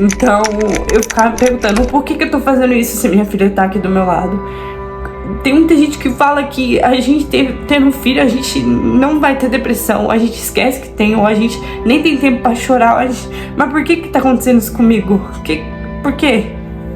Então, eu ficava me perguntando por que eu tô fazendo isso se minha filha tá aqui do meu lado. Tem muita gente que fala que a gente tendo um filho, a gente não vai ter depressão, a gente esquece que tem, ou a gente nem tem tempo pra chorar. Mas por que tá acontecendo isso comigo? Por quê?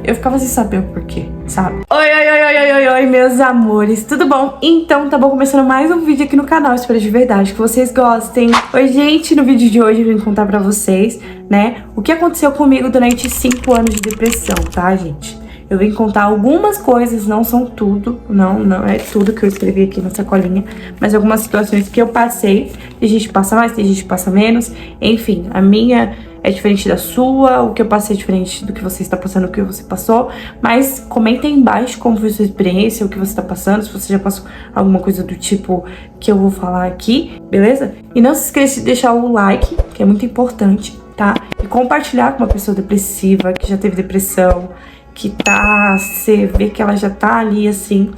Eu ficava sem saber o porquê, sabe? Oi, meus amores, tudo bom? Então, tá bom, começando mais um vídeo aqui no canal, espero de verdade que vocês gostem. Oi, gente, no vídeo de hoje eu vim contar pra vocês, né, o que aconteceu comigo durante 5 anos de depressão, tá, gente? Eu vim contar algumas coisas, não são tudo, não é tudo que eu escrevi aqui na sacolinha, mas algumas situações que eu passei. Tem gente que passa mais, tem gente que passa menos, enfim, a minha é diferente da sua, o que eu passei é diferente do que você está passando, o que você passou. Mas comenta aí embaixo como foi a sua experiência, o que você está passando, se você já passou alguma coisa do tipo que eu vou falar aqui, beleza? E não se esqueça de deixar o like, que é muito importante, tá? E compartilhar com uma pessoa depressiva, que já teve depressão, que você vê que ela já tá ali, assim.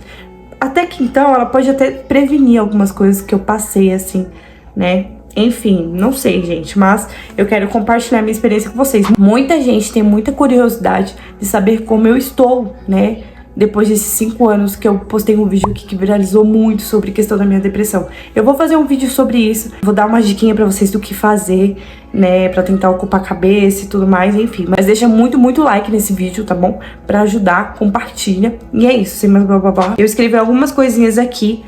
Até que então ela pode até prevenir algumas coisas que eu passei, assim, né? Enfim, não sei, gente, mas eu quero compartilhar minha experiência com vocês. Muita gente tem muita curiosidade de saber como eu estou, né? Depois desses 5 anos que eu postei um vídeo aqui que viralizou muito sobre a questão da minha depressão. Eu vou fazer um vídeo sobre isso, vou dar uma diquinha pra vocês do que fazer, né, pra tentar ocupar a cabeça e tudo mais, enfim. Mas deixa muito like nesse vídeo, tá bom? Pra ajudar, compartilha. E é isso, sem mais blá blá blá. Eu escrevi algumas coisinhas aqui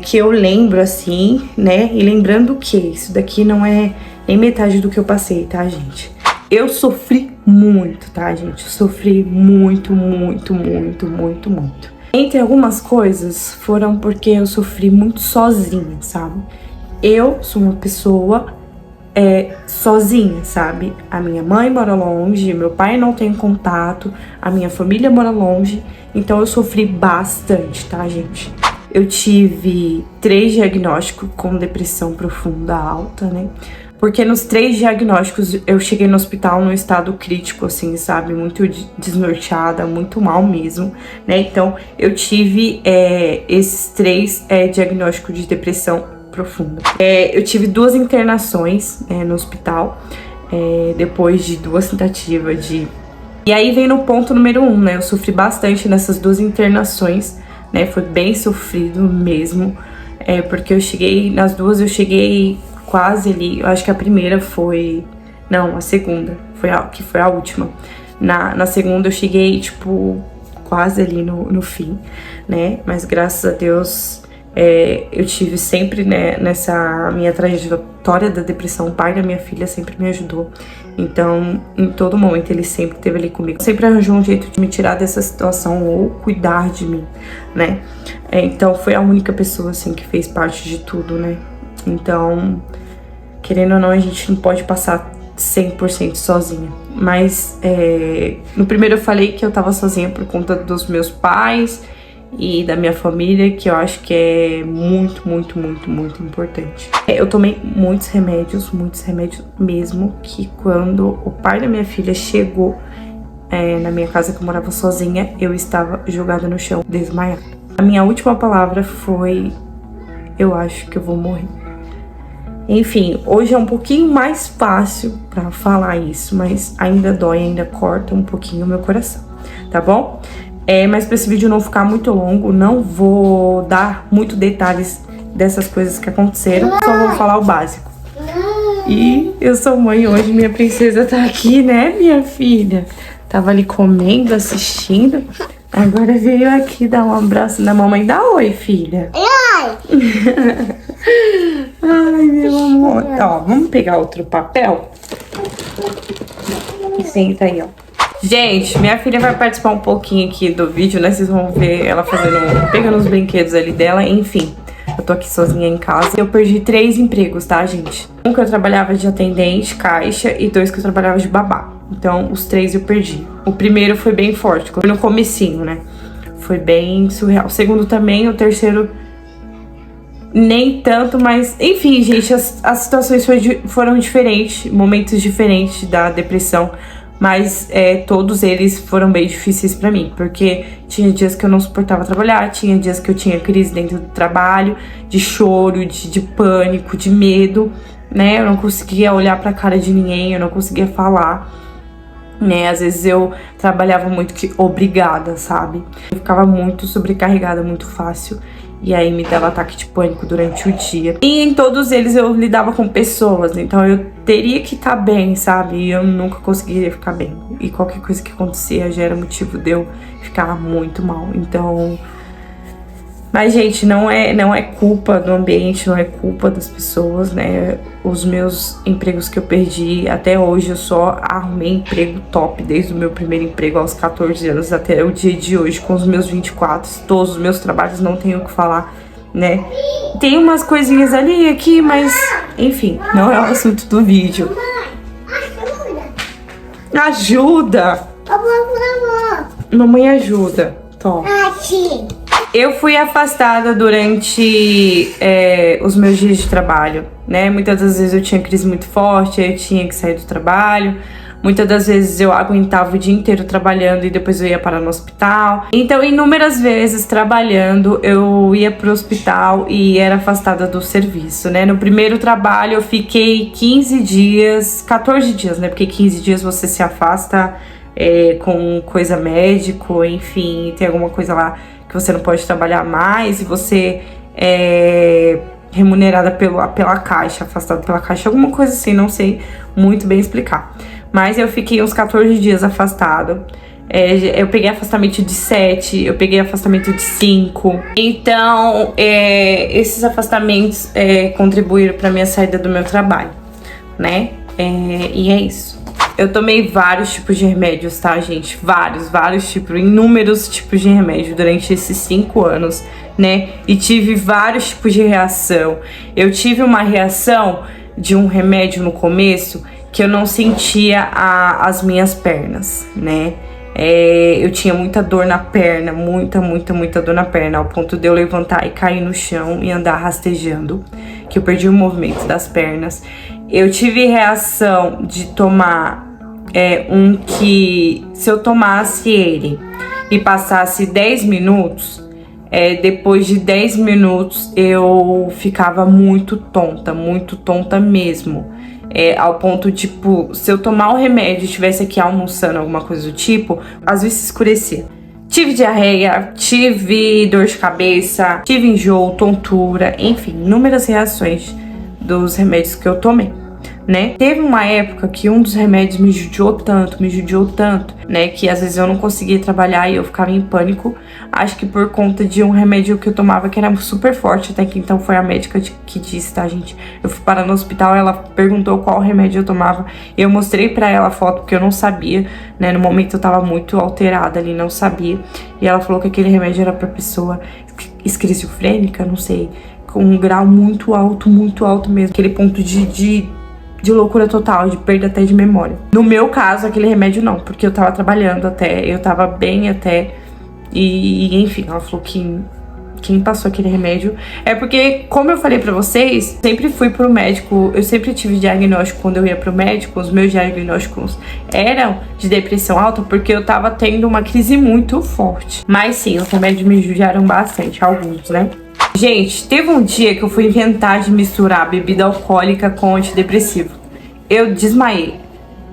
que eu lembro, assim, né? E lembrando que isso daqui não é nem metade do que eu passei, tá, gente? Eu sofri muito, tá, gente? Eu sofri muito. Entre algumas coisas, foram porque eu sofri muito sozinha, sabe? Eu sou uma pessoa sozinha, sabe? A minha mãe mora longe, meu pai não tem contato, a minha família mora longe, então eu sofri bastante, tá, gente? Eu tive 3 diagnósticos com depressão profunda alta, né? Porque nos 3 diagnósticos eu cheguei no hospital num estado crítico, assim, sabe? Muito desnorteada, muito mal mesmo, né? Então eu tive esses 3 diagnósticos de depressão profunda. Eu tive 2 internações no hospital, depois de 2 tentativas de... E aí vem no ponto número 1, né? Eu sofri bastante nessas 2 internações, né? Foi bem sofrido mesmo, porque eu cheguei... Nas 2 eu cheguei quase ali, eu acho que a primeira foi... Não, a segunda, que foi a última. Na segunda eu cheguei, tipo, quase ali no fim, né? Mas graças a Deus, eu tive sempre, né, nessa minha trajetória da depressão, o pai da minha filha sempre me ajudou. Então, em todo momento, ele sempre esteve ali comigo. Sempre arranjou um jeito de me tirar dessa situação ou cuidar de mim, né? Então, foi a única pessoa, assim, que fez parte de tudo, né? Então, querendo ou não, a gente não pode passar 100% sozinha. Mas no primeiro eu falei que eu tava sozinha por conta dos meus pais e da minha família, que eu acho que é muito importante. Eu tomei muitos remédios mesmo, que quando o pai da minha filha chegou na minha casa, que eu morava sozinha, eu estava jogada no chão, desmaiada. A minha última palavra foi: eu acho que eu vou morrer. Enfim, hoje é um pouquinho mais fácil pra falar isso, mas ainda dói, ainda corta um pouquinho o meu coração, tá bom? Mas pra esse vídeo não ficar muito longo, não vou dar muito detalhes dessas coisas que aconteceram, só vou falar o básico. E eu sou mãe hoje, minha princesa tá aqui, né, minha filha? Tava ali comendo, assistindo, agora veio aqui dar um abraço na mamãe. Dá oi, filha. Ai, meu amor. Ó, vamos pegar outro papel. E senta aí, ó. Gente, minha filha vai participar um pouquinho aqui do vídeo, né? Vocês vão ver ela pegando os brinquedos ali dela, enfim. Eu tô aqui sozinha em casa. Eu perdi 3 empregos, tá, gente? Um que eu trabalhava de atendente, caixa, e 2 que eu trabalhava de babá. Então, os 3 eu perdi. O primeiro foi bem forte, foi no comecinho, né? Foi bem surreal. O segundo também, o terceiro nem tanto, mas... Enfim, gente, as situações foram diferentes, momentos diferentes da depressão. Mas todos eles foram bem difíceis pra mim, porque tinha dias que eu não suportava trabalhar, tinha dias que eu tinha crise dentro do trabalho, de choro, de pânico, de medo, né? Eu não conseguia olhar pra cara de ninguém, eu não conseguia falar. né? Às vezes eu trabalhava muito que obrigada, sabe? Eu ficava muito sobrecarregada, muito fácil. E aí me dava ataque de pânico durante o dia. E em todos eles eu lidava com pessoas, então eu teria que estar bem, sabe? E eu nunca conseguiria ficar bem. E qualquer coisa que acontecia já era motivo de eu ficar muito mal. Então... Mas, gente, não é culpa do ambiente, não é culpa das pessoas, né? Os meus empregos que eu perdi, até hoje eu só arrumei emprego top, desde o meu primeiro emprego aos 14 anos até o dia de hoje, com os meus 24. Todos os meus trabalhos, não tenho o que falar, né? Tem umas coisinhas ali e aqui, mas, enfim, não é o assunto do vídeo. Ajuda! Mamãe ajuda. Toma. Eu fui afastada durante os meus dias de trabalho, né? Muitas das vezes eu tinha crise muito forte, eu tinha que sair do trabalho. Muitas das vezes eu aguentava o dia inteiro trabalhando e depois eu ia parar no hospital. Então, inúmeras vezes trabalhando, eu ia pro hospital e era afastada do serviço, né? No primeiro trabalho eu fiquei 15 dias, 14 dias, né? Porque 15 dias você se afasta com coisa médico, enfim, tem alguma coisa lá que você não pode trabalhar mais e você é remunerada pela caixa, afastada pela caixa, alguma coisa assim, não sei muito bem explicar. Mas eu fiquei uns 14 dias afastado. Eu peguei afastamento de 7, eu peguei afastamento de 5. Então, esses afastamentos contribuíram para minha saída do meu trabalho, né? E é isso. Eu tomei vários tipos de remédios, tá, gente? Vários tipos, inúmeros tipos de remédio durante esses 5 anos, né? E tive vários tipos de reação. Eu tive uma reação de um remédio no começo que eu não sentia as minhas pernas, né? Eu tinha muita dor na perna, muita dor na perna, ao ponto de eu levantar e cair no chão e andar rastejando, que eu perdi o movimento das pernas. Eu tive reação de tomar um que, se eu tomasse ele e passasse 10 minutos, depois de 10 minutos eu ficava muito tonta mesmo. Ao ponto, tipo, se eu tomar o remédio e estivesse aqui almoçando, alguma coisa do tipo, às vezes escurecia. Tive diarreia, tive dor de cabeça, tive enjoo, tontura, enfim, inúmeras reações dos remédios que eu tomei, né? Teve uma época que um dos remédios me judiou tanto, né? Que às vezes eu não conseguia trabalhar e eu ficava em pânico. Acho que por conta de um remédio que eu tomava que era super forte, até que então foi a médica que disse, tá, gente? Eu fui parar no hospital, ela perguntou qual remédio eu tomava. Eu mostrei pra ela a foto porque eu não sabia, né? No momento eu tava muito alterada ali, não sabia. E ela falou que aquele remédio era pra pessoa esquizofrênica, não sei, com um grau muito alto mesmo. Aquele ponto de loucura total, de perda até de memória. No meu caso, aquele remédio não, porque eu tava trabalhando até, eu tava bem até, e enfim, ela falou que quem passou aquele remédio é porque, como eu falei pra vocês, sempre fui pro médico, eu sempre tive diagnóstico quando eu ia pro médico, os meus diagnósticos eram de depressão alta, porque eu tava tendo uma crise muito forte. Mas sim, os remédios me judiaram bastante, alguns, né? Gente, teve um dia que eu fui inventar de misturar bebida alcoólica com antidepressivo. Eu desmaiei.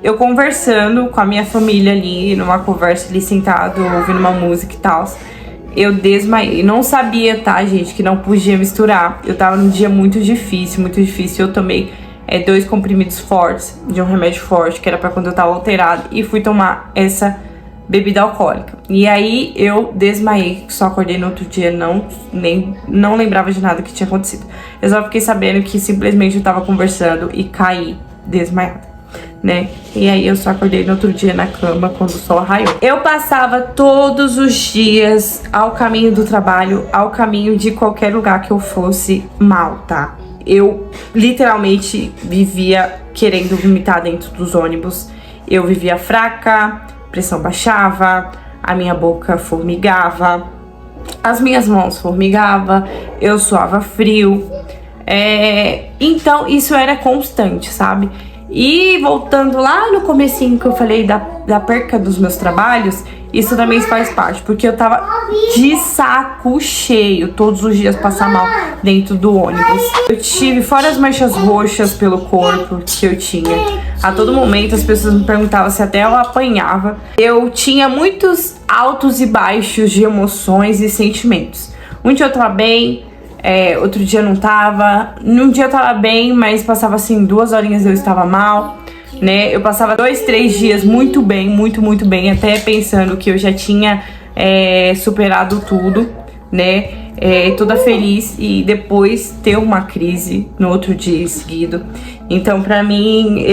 Eu conversando com a minha família ali, numa conversa ali sentado, ouvindo uma música e tal. Eu desmaiei. Não sabia, tá, gente, que não podia misturar. Eu tava num dia muito difícil. Eu tomei 2 comprimidos fortes, de um remédio forte, que era pra quando eu tava alterada. E fui tomar essa bebida alcoólica. E aí eu desmaiei, só acordei no outro dia, não lembrava de nada que tinha acontecido. Eu só fiquei sabendo que simplesmente eu tava conversando e caí desmaiada, né? E aí eu só acordei no outro dia na cama quando o sol raiou. Eu passava todos os dias ao caminho do trabalho, ao caminho de qualquer lugar que eu fosse mal, tá? Eu literalmente vivia querendo vomitar dentro dos ônibus. Eu vivia fraca, pressão baixava, a minha boca formigava, as minhas mãos formigavam, eu suava frio. Então isso era constante, sabe? E voltando lá no comecinho que eu falei da perca dos meus trabalhos, isso também faz parte, porque eu tava de saco cheio todos os dias passar mal dentro do ônibus. Eu tive fora as manchas roxas pelo corpo que eu tinha. A todo momento as pessoas me perguntavam se até eu apanhava. Eu tinha muitos altos e baixos de emoções e sentimentos. Um dia eu tava bem, outro dia não tava. Num dia eu tava bem, mas passava assim 2 horinhas eu estava mal, né? Eu passava 2, 3 dias muito bem, muito bem, até pensando que eu já tinha superado tudo, né? Toda feliz, e depois ter uma crise no outro dia em seguida. Então, pra mim,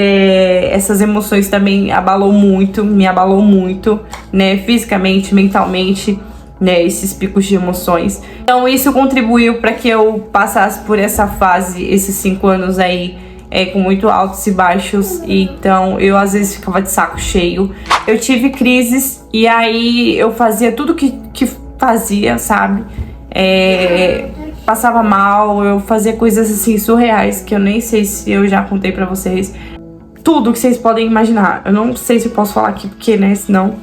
essas emoções também me abalou muito, né? Fisicamente, mentalmente, né? Esses picos de emoções. Então, isso contribuiu para que eu passasse por essa fase, esses 5 anos aí, com muito altos e baixos. Então, eu às vezes ficava de saco cheio. Eu tive crises e aí eu fazia tudo que fazia, sabe? Passava mal, eu fazia coisas assim surreais que eu nem sei se eu já contei pra vocês. Tudo que vocês podem imaginar. Eu não sei se eu posso falar aqui porque, né, senão...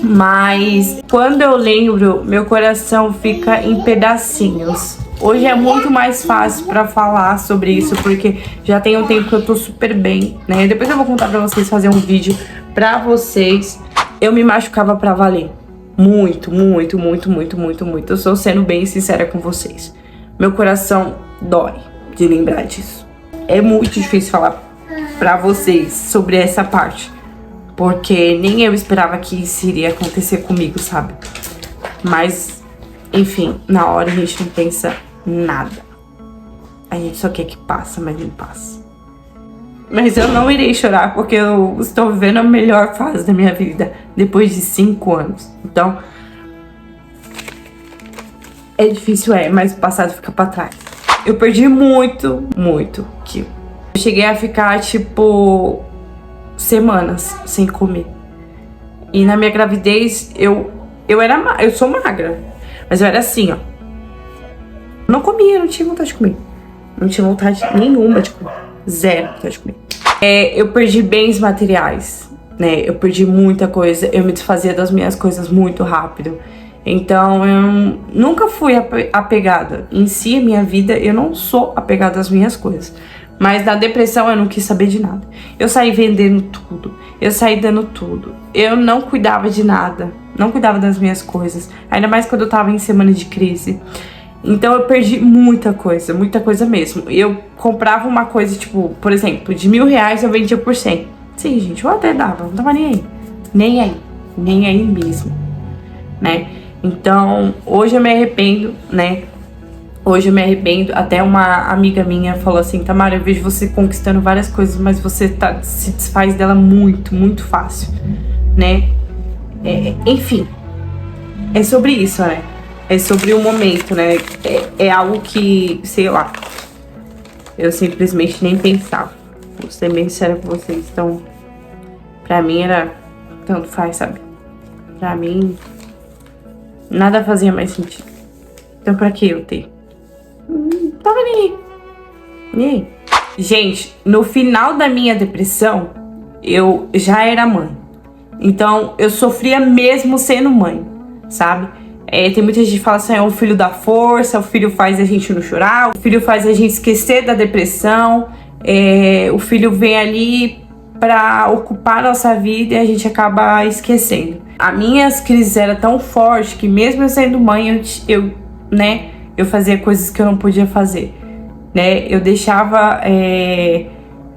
Mas quando eu lembro, meu coração fica em pedacinhos. Hoje é muito mais fácil pra falar sobre isso, porque já tem um tempo que eu tô super bem, né? Depois eu vou contar pra vocês, fazer um vídeo pra vocês. Eu me machucava pra valer. Muito. Eu estou sendo bem sincera com vocês. Meu coração dói de lembrar disso. É muito difícil falar pra vocês sobre essa parte, porque nem eu esperava que isso iria acontecer comigo, sabe? Mas, enfim, na hora a gente não pensa nada. A gente só quer que passa, mas não passa. Mas eu não irei chorar, porque eu estou vivendo a melhor fase da minha vida depois de 5 anos. Então, é difícil, mas o passado fica pra trás. Eu perdi muito quilo. Eu cheguei a ficar, tipo, semanas sem comer. E na minha gravidez, eu sou magra, mas eu era assim, ó. Não comia, não tinha vontade de comer. Não tinha vontade nenhuma de comer. Zero vontade de comer. Eu perdi bens materiais, né? Eu perdi muita coisa. Eu me desfazia das minhas coisas muito rápido. Então, eu nunca fui apegada. Em si, a minha vida, eu não sou apegada às minhas coisas. Mas na depressão, eu não quis saber de nada. Eu saí vendendo tudo. Eu saí dando tudo. Eu não cuidava de nada. Não cuidava das minhas coisas. Ainda mais quando eu tava em semana de crise. Então eu perdi muita coisa mesmo. Eu comprava uma coisa, tipo, por exemplo, de R$1.000 eu vendia por 100. Sim, gente, eu até dava, não tava nem aí. Nem aí mesmo, né? Então, hoje eu me arrependo, né? Hoje eu me arrependo. Até uma amiga minha falou assim: Tamara, eu vejo você conquistando várias coisas, mas você se desfaz dela muito fácil, né? Enfim, é sobre isso, né? É sobre o momento, né? É algo que, sei lá, eu simplesmente nem pensava. Vou ser bem sincera com vocês. Então, pra mim era tanto faz, sabe? Pra mim, nada fazia mais sentido. Então, pra que eu ter? Tava nem aí. Gente, no final da minha depressão, eu já era mãe. Então, eu sofria mesmo sendo mãe, sabe? Tem muita gente que fala assim: é o filho da força, o filho faz a gente não chorar, o filho faz a gente esquecer da depressão, o filho vem ali pra ocupar a nossa vida e a gente acaba esquecendo. As minhas crises eram tão fortes que mesmo eu sendo mãe, eu fazia coisas que eu não podia fazer, né? Eu deixava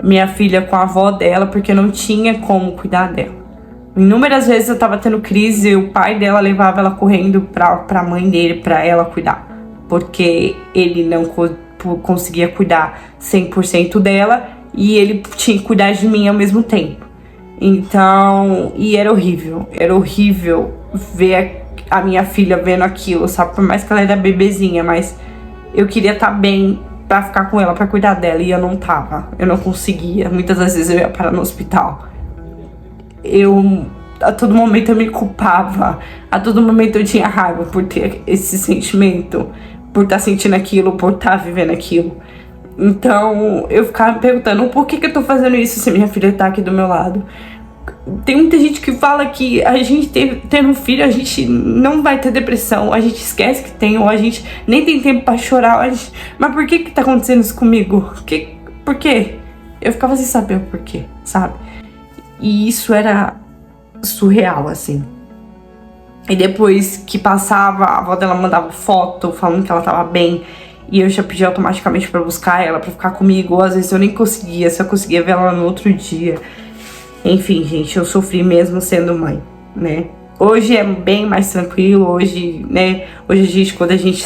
minha filha com a avó dela porque eu não tinha como cuidar dela. Inúmeras vezes eu tava tendo crise e o pai dela levava ela correndo pra mãe dele, pra ela cuidar. Porque ele não conseguia cuidar 100% dela e ele tinha que cuidar de mim ao mesmo tempo. Então, e era horrível ver a minha filha vendo aquilo, sabe? Por mais que ela era bebezinha, mas eu queria estar bem pra ficar com ela, pra cuidar dela, e eu não tava. Eu não conseguia. Muitas das vezes eu ia parar no hospital. A todo momento eu me culpava, a todo momento eu tinha raiva por ter esse sentimento, por estar sentindo aquilo, por estar vivendo aquilo. Então, eu ficava me perguntando por que eu tô fazendo isso se minha filha tá aqui do meu lado. Tem muita gente que fala que a gente tendo um filho, a gente não vai ter depressão, a gente esquece que tem, ou a gente nem tem tempo pra chorar. Mas por que tá acontecendo isso comigo? Por quê? Eu ficava sem saber o porquê, sabe? E isso era surreal, assim. E depois que passava, a avó dela mandava foto falando que ela tava bem. E eu já pedi automaticamente pra buscar ela, pra ficar comigo. Ou às vezes eu nem conseguia, só conseguia ver ela no outro dia. Enfim, gente, eu sofri mesmo sendo mãe, né? Hoje é bem mais tranquilo, hoje, né? Hoje a gente, quando a gente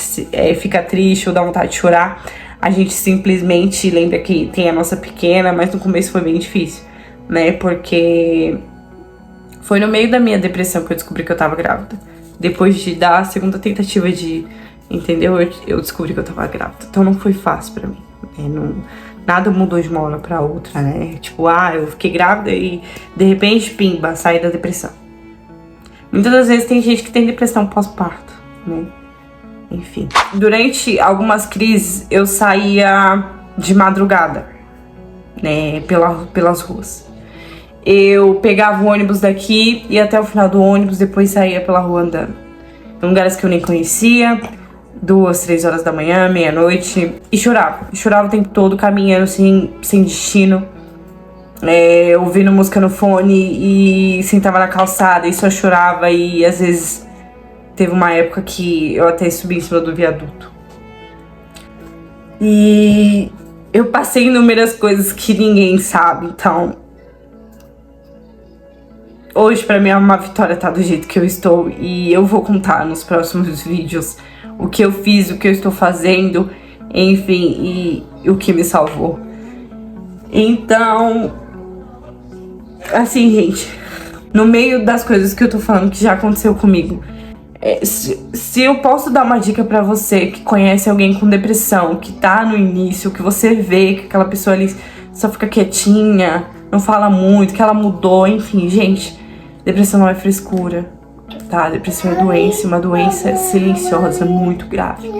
fica triste ou dá vontade de chorar, a gente simplesmente lembra que tem a nossa pequena, mas no começo foi bem difícil, né? Porque foi no meio da minha depressão que eu descobri que eu tava grávida. Depois da segunda tentativa entendeu? Eu descobri que eu tava grávida. Então não foi fácil pra mim, né? Nada mudou de uma hora pra outra, né? Tipo, eu fiquei grávida e de repente, pimba, saí da depressão. Muitas das vezes tem gente que tem depressão pós-parto, né? Enfim. Durante algumas crises, eu saía de madrugada, né? Pelas ruas. Eu pegava o ônibus daqui, ia até o final do ônibus, depois saía pela rua andando. Em lugares que eu nem conhecia, 2, 3 horas da manhã, meia-noite, e chorava. Chorava o tempo todo, caminhando sem destino, ouvindo música no fone e sentava na calçada e só chorava. E às vezes teve uma época que eu até subi em cima do viaduto. E eu passei inúmeras coisas que ninguém sabe, então hoje pra mim é uma vitória estar do jeito que eu estou. E eu vou contar nos próximos vídeos o que eu fiz, o que eu estou fazendo, enfim, e o que me salvou. Então, assim, gente, no meio das coisas que eu tô falando que já aconteceu comigo, se eu posso dar uma dica pra você que conhece alguém com depressão, que tá no início, que você vê que aquela pessoa ali só fica quietinha, não fala muito, que ela mudou, enfim, gente, depressão não é frescura, tá? Depressão é doença, uma doença silenciosa, muito grave,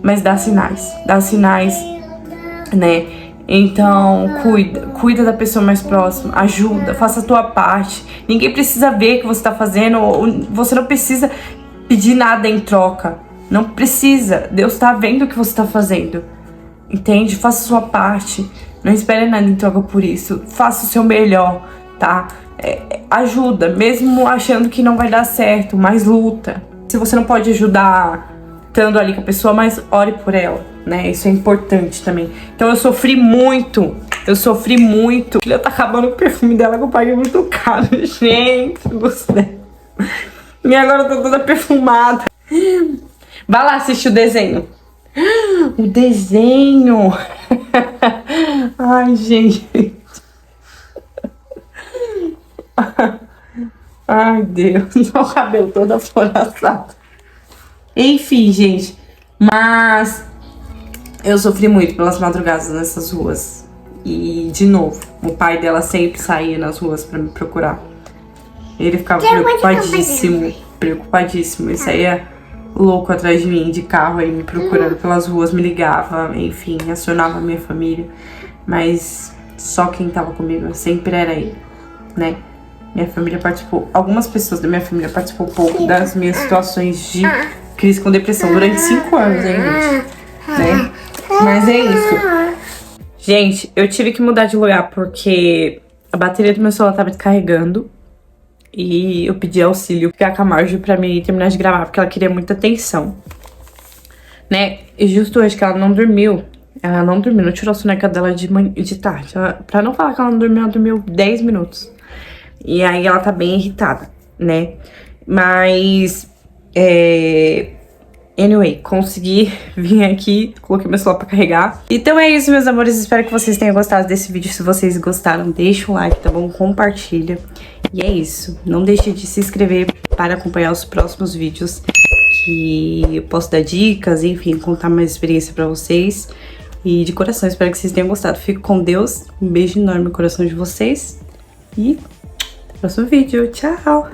mas dá sinais, né? Então, cuida da pessoa mais próxima, ajuda, faça a tua parte. Ninguém precisa ver o que você tá fazendo, você não precisa pedir nada em troca, não precisa. Deus tá vendo o que você tá fazendo, entende? Faça a sua parte, não espere nada em troca por isso, faça o seu melhor, tá? Ajuda, mesmo achando que não vai dar certo, mas luta. Se você não pode ajudar estando ali com a pessoa, mas ore por ela, né? Isso é importante também. Então eu sofri muito. A filha tá acabando o perfume dela que eu paguei muito caro. Gente do céu. E agora eu tô toda perfumada. Vai lá assistir o desenho. O desenho. Ai, gente. Ai, Deus. Meu cabelo todo afloraçado. Enfim, gente. Mas eu sofri muito pelas madrugadas nessas ruas. E, de novo, o pai dela sempre saía nas ruas pra me procurar. Ele ficava preocupadíssimo. Ele saía louco atrás de mim, de carro, aí me procurando pelas ruas, me ligava, enfim, acionava a minha família. Mas só quem tava comigo sempre era ele, né? Minha família participou, algumas pessoas da minha família participou pouco das minhas situações de crise com depressão durante 5 anos, hein, gente? Né? Mas é isso. Gente, eu tive que mudar de lugar porque a bateria do meu celular tava descarregando. E eu pedi auxílio pra Camargo pra mim terminar de gravar, porque ela queria muita atenção, né? E justo hoje que ela não dormiu, não tirou a soneca dela de tarde. Pra não falar que ela não dormiu, ela dormiu 10 minutos. E aí ela tá bem irritada, né? Mas, anyway, consegui vir aqui, coloquei meu celular pra carregar. Então é isso, meus amores, espero que vocês tenham gostado desse vídeo. Se vocês gostaram, deixa um like, tá bom? Compartilha. E é isso, não deixe de se inscrever para acompanhar os próximos vídeos, que eu posso dar dicas, enfim, contar mais experiência pra vocês. E de coração, espero que vocês tenham gostado. Fico com Deus, um beijo enorme no coração de vocês e até o próximo vídeo. Tchau!